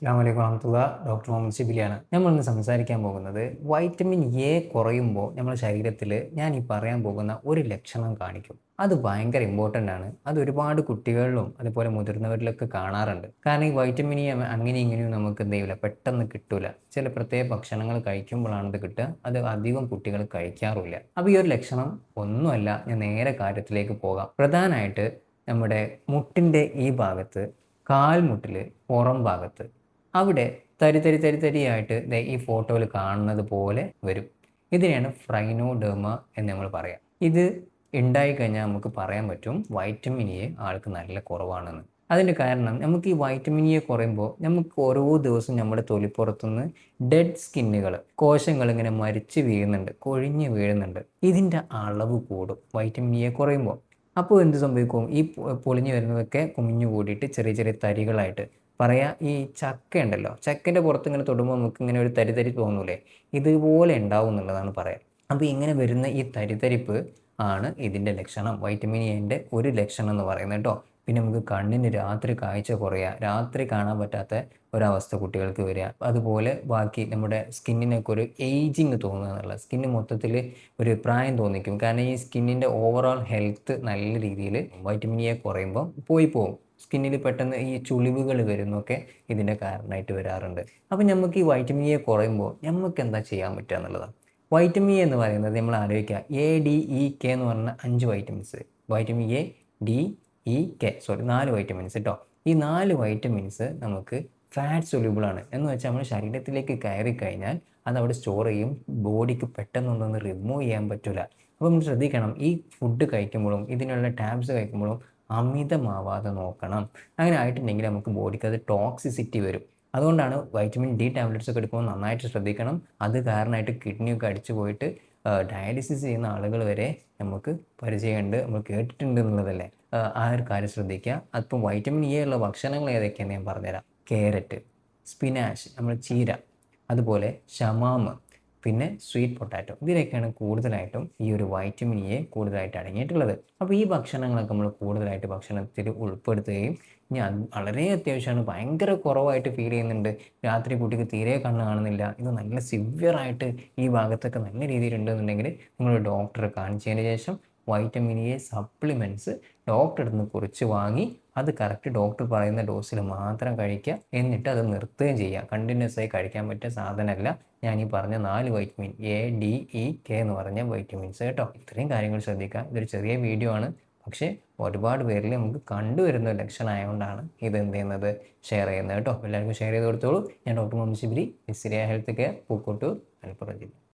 അസ്സലാമലൈക്കും വറഹ്മത്തുള്ളാ. ഡോക്ടർ മുഹമ്മദ് ഷിബിലിയാണ്. നമ്മളിന്ന് സംസാരിക്കാൻ പോകുന്നത് വൈറ്റമിൻ എ കുറയുമ്പോൾ നമ്മുടെ ശരീരത്തിൽ ഞാൻ ഈ പറയാൻ പോകുന്ന ഒരു ലക്ഷണം കാണിക്കും. അത് ഭയങ്കര ഇമ്പോർട്ടൻ്റ് ആണ്. അത് ഒരുപാട് കുട്ടികളിലും അതുപോലെ മുതിർന്നവരിലൊക്കെ കാണാറുണ്ട്. കാരണം ഈ വൈറ്റമിൻ എ അങ്ങനെ ഇങ്ങനെയും നമുക്ക് എന്ത് ചെയ്യില്ല, പെട്ടെന്ന് കിട്ടൂല. ചില പ്രത്യേക ഭക്ഷണങ്ങൾ കഴിക്കുമ്പോഴാണ് ഇത് കിട്ടുക. അത് അധികം കുട്ടികൾ കഴിക്കാറില്ല. അപ്പോൾ ഈ ഒരു ലക്ഷണം ഒന്നുമല്ല. ഞാൻ നേരെ കാര്യത്തിലേക്ക് പോകാം. പ്രധാനമായിട്ട് നമ്മുടെ മുട്ടിൻ്റെ ഈ ഭാഗത്ത്, കാൽമുട്ടിൽ പുറം ഭാഗത്ത് അവിടെ തരി തരി തരി തരിയായിട്ട് ദേ ഈ ഫോട്ടോയിൽ കാണുന്നത് പോലെ വരും. ഇതിനെയാണ് ഫ്രൈനോഡെർമ എന്ന് നമ്മൾ പറയാം. ഇത് ഉണ്ടായിക്കഴിഞ്ഞാൽ നമുക്ക് പറയാൻ പറ്റും വൈറ്റമിൻ എ ആൾക്ക് നല്ല കുറവാണെന്ന്. അതിൻ്റെ കാരണം നമുക്ക് ഈ വൈറ്റമിൻ എ കുറയുമ്പോൾ നമുക്ക് ഓരോ ദിവസവും നമ്മുടെ തൊലിപ്പുറത്തുനിന്ന് ഡെഡ് സ്കിന്നുകൾ, കോശങ്ങൾ ഇങ്ങനെ മരിച്ച് വീഴുന്നുണ്ട്, കൊഴിഞ്ഞ് വീഴുന്നുണ്ട്. ഇതിൻ്റെ അളവ് കൂടും വൈറ്റമിൻ എ കുറയുമ്പോൾ. അപ്പോൾ എന്ത് സംഭവിക്കും? ഈ പൊളിഞ്ഞു വരുന്നതൊക്കെ കുമിഞ്ഞു കൂടിയിട്ട് ചെറിയ ചെറിയ തരികളായിട്ട് പറയാ. ഈ ചക്ക ഉണ്ടല്ലോ, ചക്കൻ്റെ പുറത്ത് ഇങ്ങനെ തൊടുമ്പോൾ നമുക്ക് ഇങ്ങനെ ഒരു തരി തരി തോന്നൂലേ, ഇതുപോലെ ഉണ്ടാവും എന്നുള്ളതാണ് പറയാം. അപ്പോൾ ഇങ്ങനെ വരുന്ന ഈ തരിതരിപ്പ് ആണ് ഇതിൻ്റെ ലക്ഷണം, വൈറ്റമിൻ എൻ്റെ ഒരു ലക്ഷണം എന്ന് പറയുന്നത് കേട്ടോ. പിന്നെ നമുക്ക് കണ്ണിന് രാത്രി കാഴ്ച കുറയുക, രാത്രി കാണാൻ പറ്റാത്ത ഒരവസ്ഥ കുട്ടികൾക്ക് വരിക. അതുപോലെ ബാക്കി നമ്മുടെ സ്കിന്നിനൊക്കെ ഒരു ഏജിങ് തോന്നുക എന്നുള്ളത്, സ്കിന്ന് മൊത്തത്തിൽ ഒരു പ്രായം തോന്നിക്കും. കാരണം ഈ സ്കിന്നിൻ്റെ ഓവറോൾ ഹെൽത്ത് നല്ല രീതിയിൽ വൈറ്റമിൻ എ കുറയുമ്പോൾ പോയി പോകും. സ്കിന്നിൽ പെട്ടെന്ന് ഈ ചുളിവുകൾ വരുന്നൊക്കെ ഇതിൻ്റെ കാരണമായിട്ട് വരാറുണ്ട്. അപ്പോൾ നമുക്ക് ഈ വൈറ്റമിൻ എ കുറയുമ്പോൾ നമുക്ക് എന്താ ചെയ്യാൻ പറ്റുക എന്നുള്ളതാണ്. വൈറ്റമിൻ എ എന്ന് പറയുന്നത് നമ്മൾ ആലോചിക്കുക, എ ഡി ഇ കെ എന്ന് പറഞ്ഞ 5 vitamins. Vitamin A, D, E, K, 4 vitamins കേട്ടോ. ഈ 4 വൈറ്റമിൻസ് നമുക്ക് ഫാറ്റ് സൊല്യൂബിൾ ആണ്. എന്ന് വെച്ചാൽ നമ്മുടെ ശരീരത്തിലേക്ക് കയറി കഴിഞ്ഞാൽ അത് അവിടെ സ്റ്റോർ ചെയ്യും. ബോഡിക്ക് പെട്ടെന്നൊന്നും റിമൂവ് ചെയ്യാൻ പറ്റില്ല. അപ്പോൾ നമ്മൾ ശ്രദ്ധിക്കണം, ഈ ഫുഡ് കഴിക്കുമ്പോഴും ഇതിനുള്ള ടാബ്സ് കഴിക്കുമ്പോഴും അമിതമാവാതെ നോക്കണം. അങ്ങനെ ആയിട്ടുണ്ടെങ്കിൽ നമുക്ക് ബോഡിക്ക് അത് ടോക്സിസിറ്റി വരും. അതുകൊണ്ടാണ് വൈറ്റമിൻ ഡി ടാബ്ലറ്റ്സ് ഒക്കെ എടുക്കുമ്പോൾ നന്നായിട്ട് ശ്രദ്ധിക്കണം. അത് കാരണമായിട്ട് കിഡ്നിയൊക്കെ അടിച്ചു പോയിട്ട് ഡയാലിസിസ് ചെയ്യുന്ന ആളുകൾ വരെ നമുക്ക് പരിചയമുണ്ട്, നമ്മൾ കേട്ടിട്ടുണ്ട് എന്നുള്ളതല്ലേ. ആ ഒരു കാര്യം ശ്രദ്ധിക്കുക. അതിപ്പോൾ വൈറ്റമിൻ എ ഉള്ള ഭക്ഷണങ്ങൾ ഏതൊക്കെയാണെന്ന് ഞാൻ പറഞ്ഞുതരാം. ക്യാരറ്റ്, സ്പിനാച്ച്, നമ്മൾ ചീര, അതുപോലെ ഷമാമ്, പിന്നെ സ്വീറ്റ് പൊട്ടാറ്റോ. ഇതിലൊക്കെയാണ് കൂടുതലായിട്ടും ഈ ഒരു വൈറ്റമിൻ എ കൂടുതലായിട്ട് അടങ്ങിയിട്ടുള്ളത്. അപ്പോൾ ഈ ഭക്ഷണങ്ങളൊക്കെ നമ്മൾ കൂടുതലായിട്ട് ഭക്ഷണത്തിൽ ഉൾപ്പെടുത്തുകയും, ഇനി അത് വളരെ അത്യാവശ്യമാണ്, ഭയങ്കര കുറവായിട്ട് ഫീൽ ചെയ്യുന്നുണ്ട്, രാത്രി കുട്ടിക്ക് തീരെ കണ്ണ് കാണുന്നില്ല, ഇത് നല്ല സിവിയറായിട്ട് ഈ ഭാഗത്തൊക്കെ നല്ല രീതിയിലുണ്ടെന്നുണ്ടെങ്കിൽ നിങ്ങൾ ഡോക്ടറെ കാണിച്ചതിന് ശേഷം വൈറ്റമിൻ എ സപ്ലിമെൻറ്റ്സ് ഡോക്ടറെ അടുത്ത് നിന്ന് കുറിച്ച് വാങ്ങി അത് കറക്റ്റ് ഡോക്ടർ പറയുന്ന ഡോസിൽ മാത്രം കഴിക്കുക. എന്നിട്ട് അത് നിർത്തുകയും ചെയ്യുക. കണ്ടിന്യൂസ് ആയി കഴിക്കാൻ പറ്റിയ സാധനമല്ല ഞാൻ ഈ പറഞ്ഞ 4 vitamin A, D, E, K എന്ന് പറഞ്ഞ വൈറ്റമിൻസ് കേട്ടോ. ഇത്രയും കാര്യങ്ങൾ ശ്രദ്ധിക്കുക. ഇതൊരു ചെറിയ വീഡിയോ ആണ്, പക്ഷേ ഒരുപാട് പേരിൽ നമുക്ക് കണ്ടുവരുന്ന ഒരു ലക്ഷണം ആയതുകൊണ്ടാണ് ഇത് എന്ത് ചെയ്യുന്നത്, ഷെയർ ചെയ്യുന്നത് കേട്ടോ. എല്ലാവർക്കും ഷെയർ ചെയ്ത് കൊടുത്തോളൂ. ഞാൻ doctor Muhammad Shibili, Siriya health care, Pookkottur, Malappuram ജില്ല.